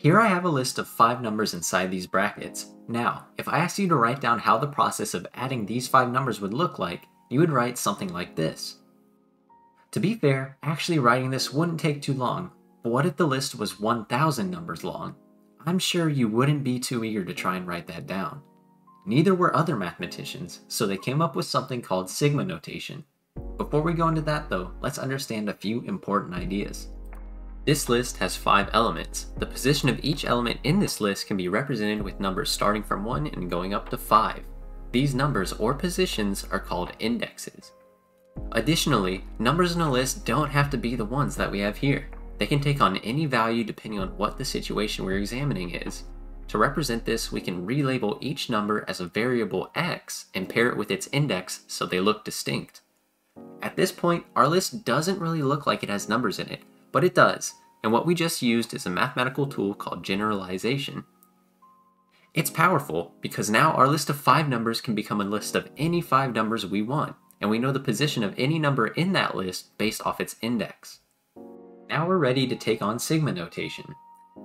Here I have a list of 5 numbers inside these brackets. Now, if I asked you to write down how the process of adding these 5 numbers would look like, you would write something like this. To be fair, actually writing this wouldn't take too long, but what if the list was 1,000 numbers long? I'm sure you wouldn't be too eager to try and write that down. Neither were other mathematicians, so they came up with something called sigma notation. Before we go into that though, let's understand a few important ideas. This list has 5 elements. The position of each element in this list can be represented with numbers starting from 1 and going up to 5. These numbers or positions are called indexes. Additionally, numbers in a list don't have to be the ones that we have here. They can take on any value depending on what the situation we're examining is. To represent this, we can relabel each number as a variable x and pair it with its index so they look distinct. At this point, our list doesn't really look like it has numbers in it, but it does, and what we just used is a mathematical tool called generalization. It's powerful because now our list of 5 numbers can become a list of any 5 numbers we want, and we know the position of any number in that list based off its index. Now we're ready to take on sigma notation.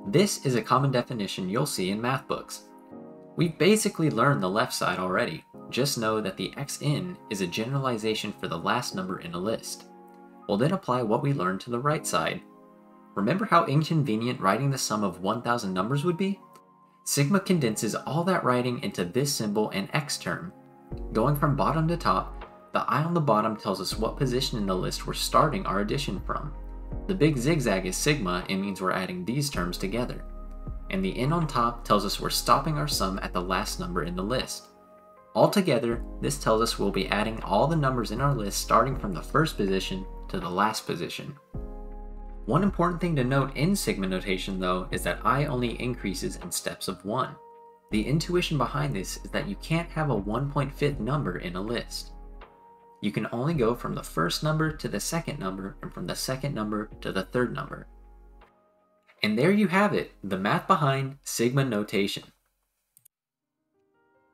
This is a common definition you'll see in math books. We've basically learned the left side already. Just know that the xn is a generalization for the last number in a list. We'll then apply what we learned to the right side. Remember how inconvenient writing the sum of 1,000 numbers would be? Sigma condenses all that writing into this symbol and x term. Going from bottom to top, the I on the bottom tells us what position in the list we're starting our addition from. The big zigzag is sigma and means we're adding these terms together. And the n on top tells us we're stopping our sum at the last number in the list. Altogether, this tells us we'll be adding all the numbers in our list starting from the first position to the last position. One important thing to note in sigma notation though is that I only increases in steps of 1. The intuition behind this is that you can't have a 1.5th number in a list. You can only go from the first number to the second number and from the second number to the third number. And there you have it, the math behind sigma notation.